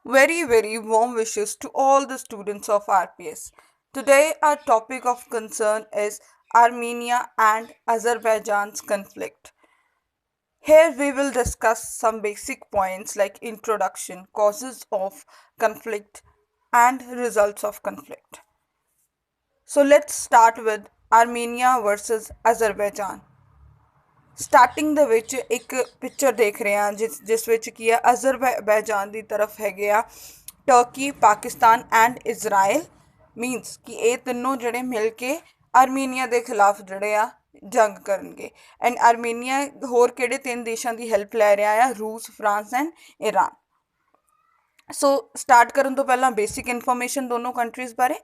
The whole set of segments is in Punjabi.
Very warm wishes to all the students of RPS. Today, our topic of concern is Armenia and Azerbaijan's conflict. Here, we will discuss some basic points like introduction, causes of conflict, and results of conflict. So, let's start with Armenia versus Azerbaijan. Starting ਦੇ ਵਿੱਚ ਇੱਕ ਪਿਕਚਰ ਦੇਖ ਰਹੇ ਹਾਂ ਜਿਸ ਵਿੱਚ ਕੀ ਹੈ ਅਜ਼ਰਬੈਜਾਨ ਦੀ ਤਰਫ ਹੈਗੇ ਆ turkey Pakistan and Israel means ਕਿ ਇਹ ਤਿੰਨੋਂ ਜਿਹੜੇ ਮਿਲ ਕੇ ਆਰਮੀਨੀਆ ਦੇ ਖਿਲਾਫ ਜਿਹੜੇ ਆ ਜੰਗ ਕਰਨਗੇ ਐਂਡ ਆਰਮੀਨੀਆ ਹੋਰ ਕਿਹੜੇ ਤਿੰਨ ਦੇਸ਼ਾਂ ਦੀ ਹੈਲਪ ਲੈ ਰਿਹਾ ਆ ਰੂਸ France and Iran so start ਕਰਨ ਤੋਂ ਪਹਿਲਾਂ ਬੇਸਿਕ ਇਨਫੋਰਮੇਸ਼ਨ ਦੋਨੋਂ ਕੰਟਰੀਜ਼ ਬਾਰੇ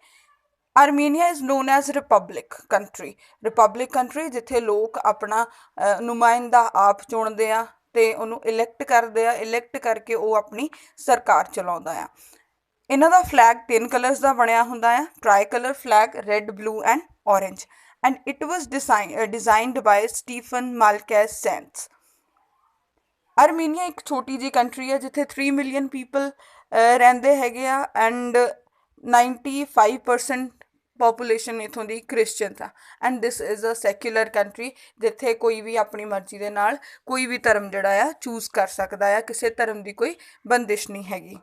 Armenia is non as republic country ਜਿੱਥੇ ਲੋਕ ਆਪਣਾ ਨੁਮਾਇੰਦਾ ਆਪ ਚੁਣਦੇ ਆ ਅਤੇ ਉਹਨੂੰ ਇਲੈਕਟ ਕਰਦੇ ਆ ਇਲੈਕਟ ਕਰਕੇ ਉਹ ਆਪਣੀ ਸਰਕਾਰ ਚਲਾਉਂਦਾ ਆ ਇਹਨਾਂ ਦਾ ਫਲੈਗ 3 ਕਲਰਸ ਦਾ ਬਣਿਆ ਹੁੰਦਾ ਆ tricolour flag red blue and orange and it was designed by Stephen Malkhasyants Armenia ਇੱਕ ਛੋਟੀ ਜਿਹੀ ਕੰਟਰੀ ਹੈ ਜਿੱਥੇ 3 ਮਿਲੀਅਨ ਪੀਪਲ ਰਹਿੰਦੇ ਹੈਗੇ ਆ ਐਂਡ 95% ਪੋਪੂਲੇਸ਼ਨ ਇੱਥੋਂ ਦੀ ਕ੍ਰਿਸਚਨਸ ਆ and this is a secular country ਜਿੱਥੇ ਕੋਈ ਵੀ ਆਪਣੀ ਮਰਜ਼ੀ ਦੇ ਨਾਲ ਕੋਈ ਵੀ ਧਰਮ ਜਿਹੜਾ ਆ ਚੂਜ਼ ਕਰ ਸਕਦਾ ਆ ਕਿਸੇ ਧਰਮ ਦੀ ਕੋਈ ਬੰਦਿਸ਼ ਨਹੀਂ ਹੈਗੀ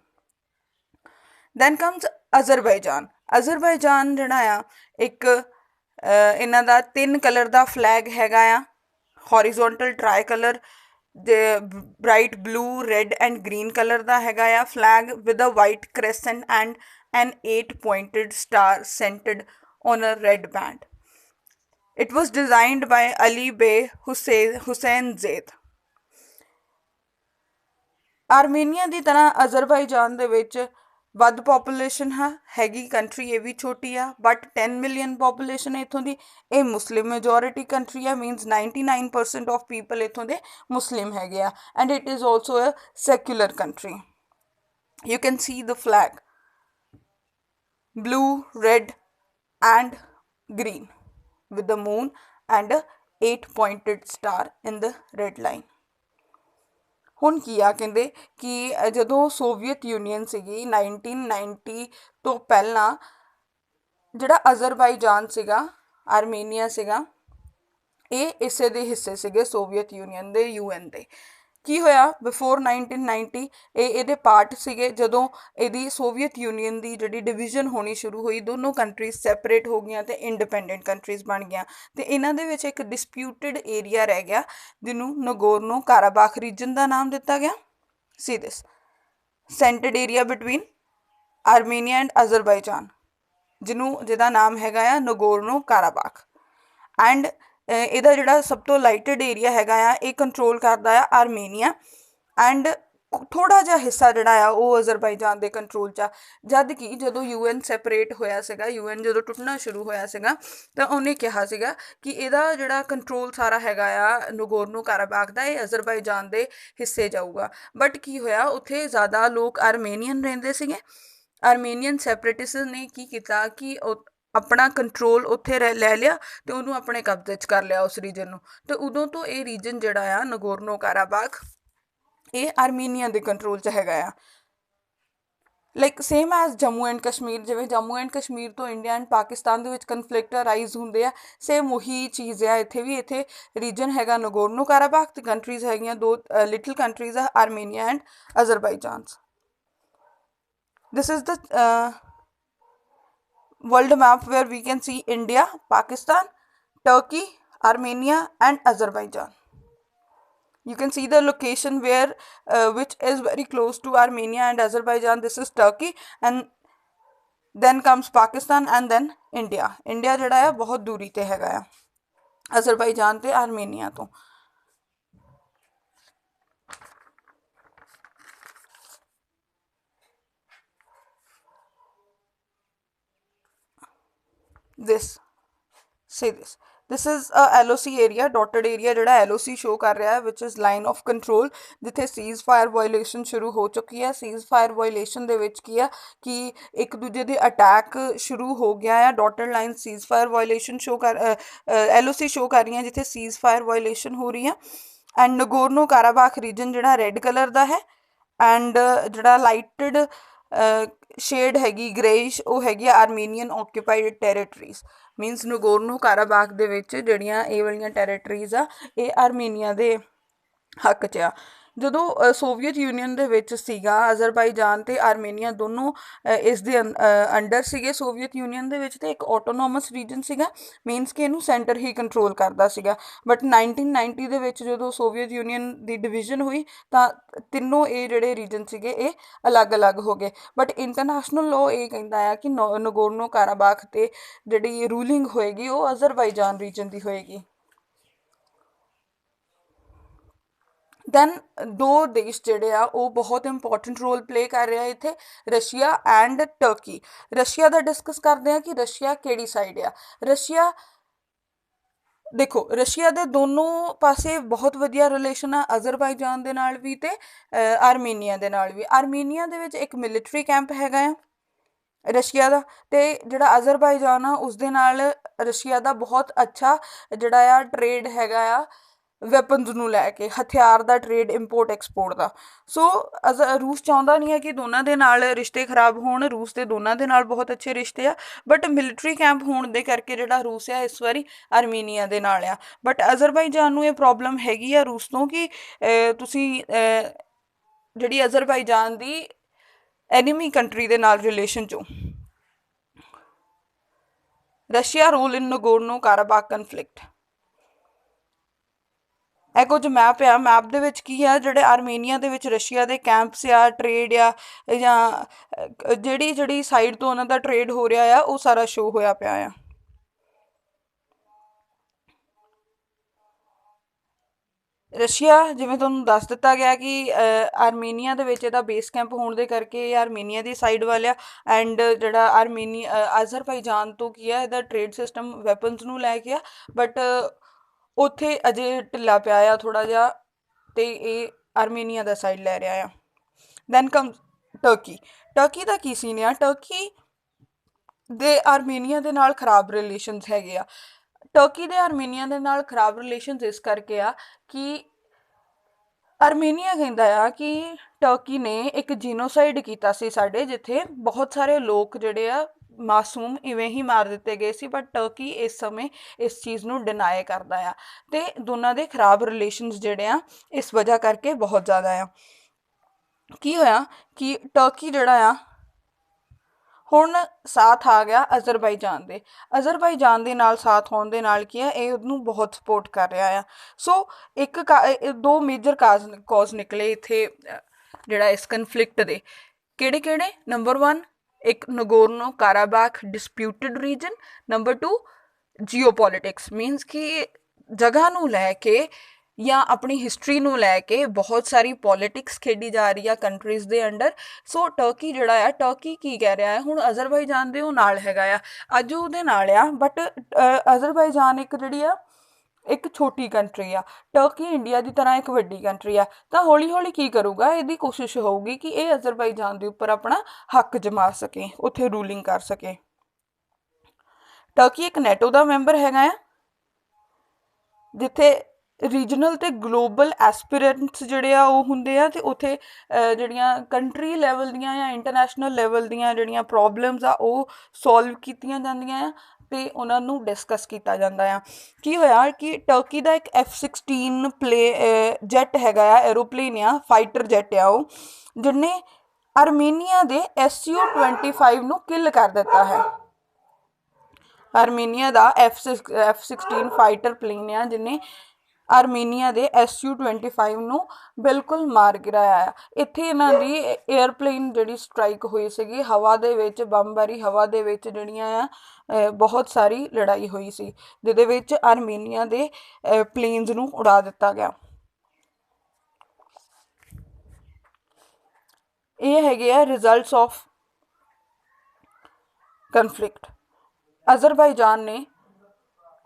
ਦੈਨ ਕਮਸ ਅਜ਼ਰਬਾਈਜਾਨ ਜਿਹੜਾ ਆ ਇੱਕ ਇਹਨਾਂ ਦਾ 3 ਕਲਰ ਦਾ ਫਲੈਗ ਹੈਗਾ ਆ horizontal tricolour bright blue red and green colour ਦਾ ਹੈਗਾ ਆ flag with a white crescent and an 8-pointed star centered on a red band. It was designed by Ali Bey Hussein Zaid. Armenia ਦੀ ਤਰ੍ਹਾਂ ਅਜ਼ਰਬਾਈਜਾਨ ਦੇ ਵਿੱਚ ਵੱਧ ਪੋਪੂਲੇਸ਼ਨ ਹੈਗੀ ਕੰਟਰੀ ਇਹ ਵੀ ਛੋਟੀ ਆ ਬਟ 10 ਮਿਲੀਅਨ ਪੋਪੂਲੇਸ਼ਨ ਹੈ ਇੱਥੋਂ ਦੀ ਇਹ ਮੁਸਲਿਮ ਮੈਜੋਰਿਟੀ ਕੰਟਰੀ ਆ ਮੀਨਸ 99% ਆਫ ਪੀਪਲ ਇੱਥੋਂ ਦੇ ਮੁਸਲਿਮ ਹੈਗੇ ਆ and it is also a secular country you can see the flag blue, red and green with the moon and a 8-pointed star in the red line. ਹੁਣ ਕੀ ਆ ਕਹਿੰਦੇ ਕਿ ਜਦੋਂ ਸੋਵੀਅਤ ਯੂਨੀਅਨ ਸੀਗੀ 1990 ਤੋਂ ਪਹਿਲਾਂ ਜਿਹੜਾ ਅਜ਼ਰਬਾਈਜਾਨ ਸੀਗਾ ਆਰਮੀਨੀਆ ਸੀਗਾ ਇਹ ਇਸੇ ਦੇ ਹਿੱਸੇ ਸੀਗੇ ਸੋਵੀਅਤ ਯੂਨੀਅਨ ਦੇ UN ਦੇ ਕੀ ਹੋਇਆ ਬਿਫੋਰ 1990 ਇਹਦੇ ਪਾਰਟ ਸੀਗੇ ਜਦੋਂ ਇਹਦੀ ਸੋਵੀਅਤ ਯੂਨੀਅਨ ਦੀ ਜਿਹੜੀ ਡਿਵੀਜ਼ਨ ਹੋਣੀ ਸ਼ੁਰੂ ਹੋਈ ਦੋਨੋਂ ਕੰਟਰੀਜ਼ ਸੈਪਰੇਟ ਹੋ ਗਈਆਂ ਅਤੇ ਇੰਡੀਪੈਂਡੈਂਟ ਕੰਟਰੀਜ਼ ਬਣ ਗਈਆਂ ਅਤੇ ਇਹਨਾਂ ਦੇ ਵਿੱਚ ਇੱਕ ਡਿਸਪਿਊਟਡ ਏਰੀਆ ਰਹਿ ਗਿਆ ਜਿਹਨੂੰ ਨਗੋਰਨੋ ਕਾਰਾਬਾਖ ਰੀਜਨ ਦਾ ਨਾਮ ਦਿੱਤਾ ਗਿਆ ਸੀ this centred area between Armenia and Azerbaijan ਜਿਹਦਾ ਨਾਮ ਹੈਗਾ ਆ ਨਗੋਰਨੋ ਕਾਰਾਬਾਖ ਐਂਡ ਇਹਦਾ ਜਿਹੜਾ ਸਭ ਤੋਂ ਲਾਈਟਡ ਏਰੀਆ ਹੈਗਾ ਆ ਇਹ ਕੰਟਰੋਲ ਕਰਦਾ ਆ ਆਰਮੀਨੀਆ ਐਂਡ ਥੋੜ੍ਹਾ ਜਿਹਾ ਹਿੱਸਾ ਜਿਹੜਾ ਆ ਉਹ ਅਜ਼ਰਬਾਈਜਾਨ ਦੇ ਕੰਟਰੋਲ 'ਚ ਆ ਜਦ ਕਿ ਜਦੋਂ UN ਸੈਪਰੇਟ ਹੋਇਆ ਸੀਗਾ UN ਜਦੋਂ ਟੁੱਟਣਾ ਸ਼ੁਰੂ ਹੋਇਆ ਸੀਗਾ ਤਾਂ ਉਹਨੇ ਕਿਹਾ ਸੀਗਾ ਕਿ ਇਹਦਾ ਜਿਹੜਾ ਕੰਟਰੋਲ ਸਾਰਾ ਹੈਗਾ ਆ ਨਗੋਰਨੋ ਕਾਰਾਬਾਖ ਦਾ ਇਹ ਅਜ਼ਰਬਾਈਜਾਨ ਦੇ ਹਿੱਸੇ ਜਾਊਗਾ ਬਟ ਕੀ ਹੋਇਆ ਉੱਥੇ ਜ਼ਿਆਦਾ ਲੋਕ ਆਰਮੇਨੀਅਨ ਰਹਿੰਦੇ ਸੀਗੇ ਆਰਮੇਨੀਅਨ ਸੈਪਰੇਟਿਸਟ ਨੇ ਕੀ ਕੀਤਾ ਕਿ ਆਪਣਾ ਕੰਟਰੋਲ ਉੱਥੇ ਲੈ ਲਿਆ ਅਤੇ ਉਹਨੂੰ ਆਪਣੇ ਕਬਜ਼ੇ 'ਚ ਕਰ ਲਿਆ ਉਸ ਰੀਜਨ ਨੂੰ ਅਤੇ ਉਦੋਂ ਤੋਂ ਇਹ ਰੀਜਨ ਜਿਹੜਾ ਆ ਨਗੋਰਨੋ ਕਾਰਾਬਾਖ ਇਹ ਆਰਮੀਨੀਆ ਦੇ ਕੰਟਰੋਲ 'ਚ ਹੈਗਾ ਆ like same as Jammu and Kashmir ਜਿਵੇਂ ਜੰਮੂ ਐਂਡ ਕਸ਼ਮੀਰ ਤੋਂ ਇੰਡੀਆ ਐਂਡ ਪਾਕਿਸਤਾਨ ਦੇ ਵਿੱਚ ਕਨਫਲਿਕਟ ਰਾਈਜ਼ ਹੁੰਦੇ ਆ ਸੇਮ ਉਹੀ ਚੀਜ਼ ਆ ਇੱਥੇ ਰੀਜਨ ਹੈਗਾ ਨਗੋਰਨੋ ਕਾਰਾਬਾਖ ਅਤੇ ਕੰਟਰੀਜ਼ ਹੈਗੀਆਂ ਦੋ ਲਿਟਲ ਕੰਟਰੀਜ਼ ਆ Armenia and Azerbaijan this is the world map where we can see India, Pakistan, Turkey, Armenia and Azerbaijan. You can see the location where which is very close to Armenia and Azerbaijan. This is Turkey and then comes Pakistan and then India. India ਜਿਹੜਾ ਆ ਬਹੁਤ ਦੂਰੀ ਤੇ ਹੈਗਾ ਆ ਅਜ਼ਰਬਾਈਜਾਨ ਤੇ ਆਰਮੀਨੀਆ ਤੋਂ this is a LOC area dotted area ਜਿਹੜਾ LOC ਸ਼ੋ ਕਰ ਰਿਹਾ ਹੈ which is line of control ਜਿੱਥੇ ਸੀਜ਼ ਫਾਇਰ ਵਾਇਲੇਸ਼ਨ ਸ਼ੁਰੂ ਹੋ ਚੁੱਕੀ ਹੈ ਸੀਜ਼ ਫਾਇਰ ਵਾਇਲੇਸ਼ਨ ਦੇ ਵਿੱਚ ਕੀ ਆ ਕਿ ਇੱਕ ਦੂਜੇ ਦੇ ਅਟੈਕ ਸ਼ੁਰੂ ਹੋ ਗਿਆ ਆ dotted line ceasefire violation show ਕਰ LOC ਸ਼ੋ ਕਰ ਰਹੀਆਂ ਜਿੱਥੇ ਸੀਜ਼ ਫਾਇਰ ਵਾਇਲੇਸ਼ਨ ਹੋ ਰਹੀ ਆ ਐਂਡ ਨਗੋਰਨੋ ਕਾਰਾਬਾਖ ਰੀਜਨ ਜਿਹੜਾ ਰੈੱਡ ਕਲਰ ਦਾ ਹੈ ਐਂਡ ਜਿਹੜਾ ਲਾਈਟਡ ਸ਼ੇਡ ਹੈਗੀ ਗ੍ਰੇਇਸ਼ ਉਹ ਹੈਗੀ ਆ ਆਰਮੀਨੀਅਨ ਓਕੂਪਾਈਡ ਟੈਰੀਟਰੀਜ਼। ਮੀਨਸ ਨਗੋਰਨੋ ਕਾਰਾਬਾਖ ਦੇ ਵਿੱਚ ਜਿਹੜੀਆਂ ਇਹ ਵਾਲੀਆਂ ਟੈਰੀਟਰੀਜ਼ ਆ ਇਹ ਆਰਮੀਨੀਆ ਦੇ ਹੱਕ 'ਚ ਆ। ਜਦੋਂ ਸੋਵੀਅਤ ਯੂਨੀਅਨ ਦੇ ਵਿੱਚ ਸੀਗਾ ਅਜ਼ਰਬਾਈਜਾਨ ਅਤੇ ਆਰਮੀਨੀਆ ਦੋਨੋਂ ਇਸ ਦੇ ਅੰਡਰ ਸੀਗੇ ਸੋਵੀਅਤ ਯੂਨੀਅਨ ਦੇ ਵਿੱਚ, ਅਤੇ ਇੱਕ ਆਟੋਨੋਮਸ ਰੀਜਨ ਸੀਗਾ। ਮੀਨਸ ਕਿ ਇਹਨੂੰ ਸੈਂਟਰ ਹੀ ਕੰਟਰੋਲ ਕਰਦਾ ਸੀਗਾ। ਬਟ 1990 ਦੇ ਵਿੱਚ ਜਦੋਂ ਸੋਵੀਅਤ ਯੂਨੀਅਨ ਦੀ ਡਿਵੀਜ਼ਨ ਹੋਈ ਤਾਂ ਤਿੰਨੋਂ ਇਹ ਜਿਹੜੇ ਰੀਜਨ ਸੀਗੇ ਇਹ ਅਲੱਗ-ਅਲੱਗ ਹੋ ਗਏ। ਬਟ ਇੰਟਰਨੈਸ਼ਨਲ ਲਾਅ ਇਹ ਕਹਿੰਦਾ ਆ ਕਿ ਨਗੋਰਨੋ ਕਾਰਾਬਾਖ 'ਤੇ ਜਿਹੜੀ ਰੂਲਿੰਗ ਹੋਏਗੀ ਉਹ ਅਜ਼ਰਬਾਈਜਾਨ ਰੀਜਨ ਦੀ ਹੋਏਗੀ। ਦੈਨ ਦੋ ਦੇਸ਼ ਜਿਹੜੇ ਆ ਉਹ ਬਹੁਤ ਇੰਪੋਰਟੈਂਟ ਰੋਲ ਪਲੇ ਕਰ ਰਿਹਾ ਇੱਥੇ, Russia and turkey. Russia the discuss ਕਰਦੇ ਆ ਕਿ ਰਸ਼ੀਆ ਕਿਹੜੀ ਸਾਈਡ ਆ। ਰਸ਼ੀਆ ਦੇਖੋ, ਰਸ਼ੀਆ ਦੇ ਦੋਨੋਂ ਪਾਸੇ ਬਹੁਤ ਵਧੀਆ ਰਿਲੇਸ਼ਨ ਆ, ਅਜ਼ਰਬਾਈਜਾਨ ਦੇ ਨਾਲ ਵੀ ਅਤੇ ਆਰਮੀਨੀਆ ਦੇ ਨਾਲ ਵੀ। ਆਰਮੀਨੀਆ ਦੇ ਵਿੱਚ ਇੱਕ ਮਿਲਟਰੀ ਕੈਂਪ ਹੈਗਾ ਆ ਰਸ਼ੀਆ ਦਾ, ਅਤੇ ਜਿਹੜਾ ਅਜ਼ਰਬਾਈਜਾਨ ਆ ਉਸ ਦੇ ਨਾਲ ਰਸ਼ੀਆ ਦਾ ਬਹੁਤ ਅੱਛਾ ਜਿਹੜਾ ਆ ਟਰੇਡ ਹੈਗਾ ਆ ਵੈਪਨਸ ਨੂੰ ਲੈ ਕੇ, ਹਥਿਆਰ ਦਾ ਟਰੇਡ, ਇੰਪੋਰਟ ਐਕਸਪੋਰਟ ਦਾ। ਸੋ ਰੂਸ ਚਾਹੁੰਦਾ ਨਹੀਂ ਹੈ ਕਿ ਦੋਨਾਂ ਦੇ ਨਾਲ ਰਿਸ਼ਤੇ ਖਰਾਬ ਹੋਣ। ਰੂਸ ਦੇ ਦੋਨਾਂ ਦੇ ਨਾਲ ਬਹੁਤ ਅੱਛੇ ਰਿਸ਼ਤੇ ਆ, ਬਟ ਮਿਲਟਰੀ ਕੈਂਪ ਹੋਣ ਦੇ ਕਰਕੇ ਜਿਹੜਾ ਰੂਸ ਆ ਇਸ ਵਾਰੀ ਆਰਮੀਨੀਆ ਦੇ ਨਾਲ ਆ। ਬਟ ਅਜ਼ਰਬਾਈਜਾਨ ਨੂੰ ਇਹ ਪ੍ਰੋਬਲਮ ਹੈਗੀ ਆ ਰੂਸ ਤੋਂ ਕਿ ਤੁਸੀਂ ਜਿਹੜੀ ਅਜ਼ਰਬਾਈਜਾਨ ਦੀ ਐਨੀਮੀ ਕੰਟਰੀ ਦੇ ਨਾਲ ਰਿਲੇਸ਼ਨ 'ਚੋਂ। Russia role in Nagorno Karabakh conflict. ਇਹ ਕੁਝ ਮੈਪ ਆ, ਮੈਪ ਦੇ ਵਿੱਚ ਕੀ ਆ, ਜਿਹੜੇ ਆਰਮੀਨੀਆ ਦੇ ਵਿੱਚ ਰਸ਼ੀਆ ਦੇ ਕੈਂਪਸ ਆ, ਟਰੇਡ ਆ, ਜਾਂ ਜਿਹੜੀ ਸਾਈਡ ਤੋਂ ਉਹਨਾਂ ਦਾ ਟਰੇਡ ਹੋ ਰਿਹਾ ਆ ਉਹ ਸਾਰਾ ਸ਼ੋ ਹੋਇਆ ਪਿਆ ਆ। ਰਸ਼ੀਆ ਜਿਵੇਂ ਤੁਹਾਨੂੰ ਦੱਸ ਦਿੱਤਾ ਗਿਆ ਕਿ ਆਰਮੀਨੀਆ ਦੇ ਵਿੱਚ ਇਹਦਾ ਬੇਸ ਕੈਂਪ ਹੋਣ ਦੇ ਕਰਕੇ ਇਹ ਆਰਮੀਨੀਆ ਦੀ ਸਾਈਡ ਵੱਲ ਆ। ਐਂਡ ਜਿਹੜਾ ਅਜ਼ਰਬਾਈਜਾਨ ਤੋਂ ਕੀ ਆ ਇਹਦਾ ਟਰੇਡ ਸਿਸਟਮ ਵੈਪਨਸ ਨੂੰ ਲੈ ਕੇ ਆ, ਬਟ ਉੱਥੇ ਅਜੇ ਢਿੱਲਾ ਪਿਆ ਆ ਥੋੜ੍ਹਾ ਜਿਹਾ, ਅਤੇ ਇਹ ਆਰਮੀਨੀਆ ਦਾ ਸਾਈਡ ਲੈ ਰਿਹਾ ਆ। ਦੈਨ ਕਮ ਟਰਕੀ। ਟਰਕੀ ਦਾ ਕੀ ਸੀਨ ਆ, ਟਰਕੀ ਦੇ ਆਰਮੀਨੀਆ ਦੇ ਨਾਲ ਖਰਾਬ ਰਿਲੇਸ਼ਨਸ ਹੈਗੇ ਆ। ਟਰਕੀ ਦੇ ਆਰਮੀਨੀਆ ਦੇ ਨਾਲ ਖਰਾਬ ਰਿਲੇਸ਼ਨਸ ਇਸ ਕਰਕੇ ਆ ਕਿ ਆਰਮੀਨੀਆ ਕਹਿੰਦਾ ਆ ਕਿ ਟਰਕੀ ਨੇ ਇੱਕ ਜੀਨੋਸਾਈਡ ਕੀਤਾ ਸੀ ਸਾਡੇ, ਜਿੱਥੇ ਬਹੁਤ ਸਾਰੇ ਲੋਕ ਜਿਹੜੇ ਆ ਮਾਸੂਮ ਇਵੇਂ ਹੀ ਮਾਰ ਦਿੱਤੇ ਗਏ ਸੀ। ਬਟ ਟਰਕੀ ਇਸ ਸਮੇਂ ਇਸ ਚੀਜ਼ ਨੂੰ ਡਿਨਾਈ ਕਰਦਾ ਆ, ਅਤੇ ਦੋਨਾਂ ਦੇ ਖਰਾਬ ਰਿਲੇਸ਼ਨਸ ਜਿਹੜੇ ਆ ਇਸ ਵਜ੍ਹਾ ਕਰਕੇ ਬਹੁਤ ਜ਼ਿਆਦਾ ਆ। ਕੀ ਹੋਇਆ ਕਿ ਟਰਕੀ ਜਿਹੜਾ ਆ ਹੁਣ ਸਾਥ ਆ ਗਿਆ ਅਜ਼ਰਬਾਈਜਾਨ ਦੇ ਨਾਲ ਸਾਥ ਹੋਣ ਦੇ ਨਾਲ ਕੀ ਹੈ ਇਹ ਉਹਨੂੰ ਬਹੁਤ ਸਪੋਰਟ ਕਰ ਰਿਹਾ ਆ। ਸੋ ਦੋ ਮੇਜਰ ਕਾਜ਼ ਨਿਕਲੇ ਇੱਥੇ ਜਿਹੜਾ ਇਸ ਕਨਫਲਿਕਟ ਦੇ। ਕਿਹੜੇ? ਨੰਬਰ 1 ਇੱਕ ਨਗੋਰਨੋ ਕਾਰਾਬਾਖ ਡਿਸਪਿਊਟਡ ਰੀਜਨ। ਨੰਬਰ 2 ਜੀਓਪੋਲੀਟਿਕਸ, ਮੀਨਸ ਕਿ ਜਗ੍ਹਾ ਨੂੰ ਲੈ ਕੇ ਜਾਂ ਆਪਣੀ ਹਿਸਟਰੀ ਨੂੰ ਲੈ ਕੇ ਬਹੁਤ ਸਾਰੀ ਪੋਲੀਟਿਕਸ ਖੇਡੀ ਜਾ ਰਹੀ ਆ ਕੰਟਰੀਜ਼ ਦੇ ਅੰਡਰ। ਸੋ ਟਰਕੀ ਜਿਹੜਾ ਆ, ਟਰਕੀ ਕੀ ਕਹਿ ਰਿਹਾ ਹੈ ਹੁਣ ਅਜ਼ਰਬਾਈਜਾਨ ਦੇ ਉਹ ਨਾਲ ਹੈਗਾ ਆ, ਅੱਜ ਉਹਦੇ ਨਾਲ ਆ, ਬਟ ਅਜ਼ਰਬਾਈਜਾਨ ਇੱਕ ਜਿਹੜੀ ਆ ਇੱਕ ਛੋਟੀ ਕੰਟਰੀ ਆ, ਟਰਕੀ ਇੰਡੀਆ ਦੀ ਤਰ੍ਹਾਂ ਇੱਕ ਵੱਡੀ ਕੰਟਰੀ ਆ। ਤਾਂ ਹੌਲੀ ਹੌਲੀ ਕੀ ਕਰੂਗਾ, ਇਹਦੀ ਕੋਸ਼ਿਸ਼ ਹੋਊਗੀ ਕਿ ਇਹ ਅਜ਼ਰਬਾਈਜਾਨ ਦੇ ਉੱਪਰ ਆਪਣਾ ਹੱਕ ਜਮਾ ਸਕੇ, ਉੱਥੇ ਰੂਲਿੰਗ ਕਰ ਸਕੇ। ਟਰਕੀ ਇੱਕ ਨੈਟੋ ਦਾ ਮੈਂਬਰ ਹੈਗਾ ਆ, ਜਿੱਥੇ ਰੀਜਨਲ ਅਤੇ ਗਲੋਬਲ ਐਸਪੀਰੈਂਟਸ ਜਿਹੜੇ ਆ ਉਹ ਹੁੰਦੇ ਆ, ਅਤੇ ਉੱਥੇ ਜਿਹੜੀਆਂ ਕੰਟਰੀ ਲੈਵਲ ਦੀਆਂ ਜਾਂ ਇੰਟਰਨੈਸ਼ਨਲ ਲੈਵਲ ਦੀਆਂ ਜਿਹੜੀਆਂ ਪ੍ਰੋਬਲਮਸ ਆ ਉਹ ਸੋਲਵ ਕੀਤੀਆਂ ਜਾਂਦੀਆਂ ਆ, ਅਤੇ ਉਹਨਾਂ ਨੂੰ ਡਿਸਕਸ ਕੀਤਾ ਜਾਂਦਾ ਆ। ਕੀ ਹੋਇਆ ਕਿ ਟਰਕੀ ਦਾ ਇੱਕ F-16 ਜੈਟ ਹੈਗਾ ਆ, ਐਰੋਪਲੇਨ ਆ, ਫਾਈਟਰ ਜੈਟ ਆ ਉਹ, ਜਿਹਨੇ ਆਰਮੀਨੀਆ ਦੇ Su-25 ਨੂੰ ਕਿਲ ਕਰ ਦਿੱਤਾ ਹੈ। ਆਰਮੀਨੀਆ ਦਾ F-16 ਫਾਈਟਰ ਪਲੇਨ ਆ ਜਿਹਨੇ ਆਰਮੀਨੀਆ ਦੇ Su-25 ਨੂੰ ਬਿਲਕੁਲ ਮਾਰ ਗਿਰਾਇਆ ਆ। ਇੱਥੇ ਇਹਨਾਂ ਦੀ ਏਅਰਪਲੇਨ ਜਿਹੜੀ ਸਟਰਾਈਕ ਹੋਈ ਸੀਗੀ, ਹਵਾ ਦੇ ਵਿੱਚ ਬੰਬਾਰੀ, ਹਵਾ ਦੇ ਵਿੱਚ ਜਿਹੜੀਆਂ ਆ ਬਹੁਤ ਸਾਰੀ ਲੜਾਈ ਹੋਈ ਸੀ, ਜਿਹਦੇ ਵਿੱਚ ਆਰਮੀਨੀਆ ਦੇ ਪਲੇਨਸ ਨੂੰ ਉਡਾ ਦਿੱਤਾ ਗਿਆ। ਇਹ ਹੈਗੇ ਆ ਰਿਜ਼ਲਟਸ ਆਫ ਕਨਫਲਿਕਟ। ਅਜ਼ਰਬਾਈਜਾਨ ਨੇ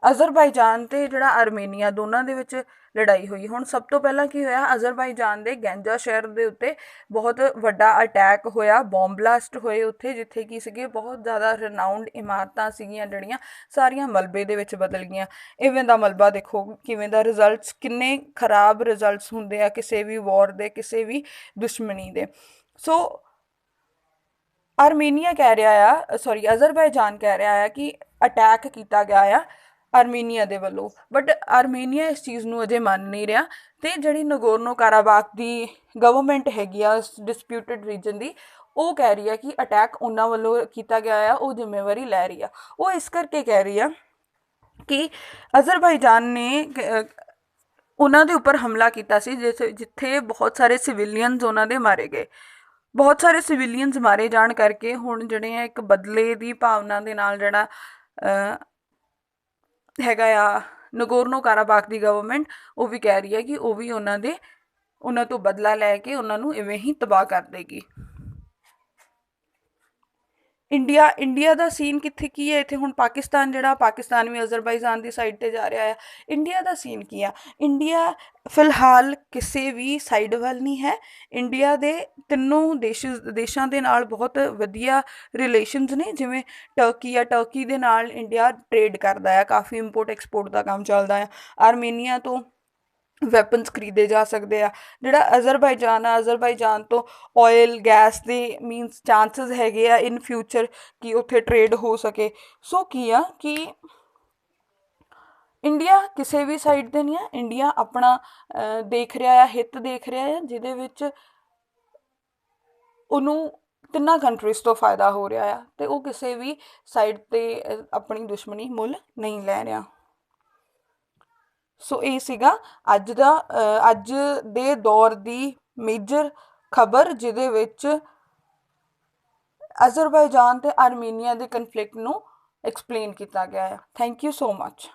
ਅਜ਼ਰਬਾਈਜਾਨ ਤੇ ਜਿਹੜਾ ਆਰਮੇਨੀਆ ਦੋਨਾਂ ਦੇ ਵਿੱਚ ਲੜਾਈ ਹੋਈ। ਹੁਣ ਸਭ ਤੋਂ ਪਹਿਲਾਂ ਕੀ ਹੋਇਆ, ਅਜ਼ਰਬਾਈਜਾਨ ਦੇ ਗੈਂਜਾ ਸ਼ਹਿਰ ਦੇ ਉੱਤੇ ਬਹੁਤ ਵੱਡਾ ਅਟੈਕ ਹੋਇਆ, ਬੌਂਬ ਬਲਾਸਟ ਹੋਏ ਉੱਥੇ, ਜਿੱਥੇ ਕੀ ਸੀਗੇ ਬਹੁਤ ਜ਼ਿਆਦਾ ਰਿਨਾਊਂਡ ਇਮਾਰਤਾਂ ਸੀਗੀਆਂ ਜਿਹੜੀਆਂ ਸਾਰੀਆਂ ਮਲਬੇ ਦੇ ਵਿੱਚ ਬਦਲ ਗਈਆਂ। ਇਵੇਂ ਦਾ ਮਲਬਾ ਦੇਖੋ ਕਿਵੇਂ ਦਾ ਰਿਜ਼ਲਟਸ, ਕਿੰਨੇ ਖਰਾਬ ਰਿਜ਼ਲਟਸ ਹੁੰਦੇ ਆ ਕਿਸੇ ਵੀ ਵੌਰ ਦੇ, ਕਿਸੇ ਵੀ ਦੁਸ਼ਮਣੀ ਦੇ। ਸੋ ਆਰਮੀਨੀਆ ਕਹਿ ਰਿਹਾ ਆ, ਸੌਰੀ ਅਜ਼ਰਬਾਈਜਾਨ ਕਹਿ ਰਿਹਾ ਆ ਕਿ ਅਟੈਕ ਕੀਤਾ ਗਿਆ ਆ ਆਰਮੀਨੀਆ ਦੇ ਵੱਲੋਂ, ਬਟ ਆਰਮੀਨੀਆ ਇਸ ਚੀਜ਼ ਨੂੰ ਅਜੇ ਮੰਨ ਨਹੀਂ ਰਿਹਾ। ਅਤੇ ਜਿਹੜੀ ਨਗੋਰਨੋ ਕਾਰਾਬਾਖ ਦੀ ਗਵਰਨਮੈਂਟ ਹੈਗੀ ਆ ਡਿਸਪਿਊਟਡ ਰੀਜਨ ਦੀ, ਉਹ ਕਹਿ ਰਹੀ ਆ ਕਿ ਅਟੈਕ ਉਹਨਾਂ ਵੱਲੋਂ ਕੀਤਾ ਗਿਆ ਆ, ਉਹ ਜ਼ਿੰਮੇਵਾਰੀ ਲੈ ਰਹੀ ਆ। ਉਹ ਇਸ ਕਰਕੇ ਕਹਿ ਰਹੀ ਆ ਕਿ ਅਜ਼ਰਬਾਈਜਾਨ ਨੇ ਉਹਨਾਂ ਦੇ ਉੱਪਰ ਹਮਲਾ ਕੀਤਾ ਸੀ ਜਿੱਥੇ ਬਹੁਤ ਸਾਰੇ ਸਿਵਿਲੀਅਨਸ ਉਹਨਾਂ ਦੇ ਮਾਰੇ ਗਏ। ਬਹੁਤ ਸਾਰੇ ਸਿਵਿਲੀਅਨਸ ਮਾਰੇ ਜਾਣ ਕਰਕੇ ਹੁਣ ਜਿਹੜੇ ਆ ਇੱਕ ਬਦਲੇ ਦੀ ਭਾਵਨਾ ਦੇ ਨਾਲ ਜਿਹੜਾ ਹੈਗਾ ਆ ਨਗੋਰਨੋ ਕਾਰਾਬਾਖ ਦੀ ਗਵਰਨਮੈਂਟ, ਉਹ ਵੀ ਕਹਿ ਰਹੀ ਹੈ ਕਿ ਉਹ ਵੀ ਉਹਨਾਂ ਤੋਂ ਬਦਲਾ ਲੈ ਕੇ ਉਹਨਾਂ ਨੂੰ ਇਵੇਂ ਹੀ ਤਬਾਹ ਕਰ ਦੇਗੀ। ਇੰਡੀਆ ਦਾ ਸੀਨ ਕਿੱਥੇ ਕੀ ਹੈ ਇੱਥੇ? ਹੁਣ ਪਾਕਿਸਤਾਨ ਵੀ ਅਜ਼ਰਬਾਈਜਾਨ ਦੀ ਸਾਈਡ 'ਤੇ ਜਾ ਰਿਹਾ ਆ। ਇੰਡੀਆ ਦਾ ਸੀਨ ਕੀ ਆ? ਇੰਡੀਆ ਫਿਲਹਾਲ ਕਿਸੇ ਵੀ ਸਾਈਡ ਵੱਲ ਨਹੀਂ ਹੈ। ਇੰਡੀਆ ਦੇ ਤਿੰਨੋਂ ਦੇਸ਼ਾਂ ਦੇ ਨਾਲ ਬਹੁਤ ਵਧੀਆ ਰਿਲੇਸ਼ਨਸ ਨੇ। ਜਿਵੇਂ ਟਰਕੀ ਆ, ਟਰਕੀ ਦੇ ਨਾਲ ਇੰਡੀਆ ਟਰੇਡ ਕਰਦਾ ਆ, ਕਾਫੀ ਇੰਪੋਰਟ ਐਕਸਪੋਰਟ ਦਾ ਕੰਮ ਚੱਲਦਾ ਆ। ਆਰਮੀਨੀਆ ਤੋਂ ਵੈਪਨਸ ਖਰੀਦੇ ਜਾ ਸਕਦੇ ਆ। ਜਿਹੜਾ ਅਜ਼ਰਬਾਈਜਾਨ ਤੋਂ ਆਇਲ ਗੈਸ ਦੇ ਮੀਨਸ ਚਾਂਸਿਸ ਹੈਗੇ ਆ ਇਨ ਫਿਊਚਰ ਕਿ ਉੱਥੇ ਟਰੇਡ ਹੋ ਸਕੇ। ਸੋ ਕੀ ਆ ਕਿ ਇੰਡੀਆ ਕਿਸੇ ਵੀ ਸਾਈਡ 'ਤੇ ਨਹੀਂ ਆ। ਇੰਡੀਆ ਆਪਣਾ ਦੇਖ ਰਿਹਾ ਆ, ਹਿੱਤ ਦੇਖ ਰਿਹਾ ਆ, ਜਿਹਦੇ ਵਿੱਚ ਉਹਨੂੰ ਤਿੰਨਾਂ ਕੰਟਰੀਜ਼ ਤੋਂ ਫਾਇਦਾ ਹੋ ਰਿਹਾ ਆ, ਅਤੇ ਉਹ ਕਿਸੇ ਵੀ ਸਾਈਡ 'ਤੇ ਆਪਣੀ ਦੁਸ਼ਮਣੀ ਮੁੱਲ ਨਹੀਂ ਲੈ ਰਿਹਾ। ਸੋ ਇਹ ਸੀਗਾ ਅੱਜ ਦੇ ਦੌਰ ਦੀ ਮੇਜਰ ਖਬਰ, ਜਿਹਦੇ ਵਿੱਚ ਅਜ਼ਰਬਾਈਜਾਨ ਅਤੇ ਆਰਮੀਨੀਆ ਦੇ ਕਨਫਲਿਕਟ ਨੂੰ ਐਕਸਪਲੇਨ ਕੀਤਾ ਗਿਆ ਹੈ। Thank you so much.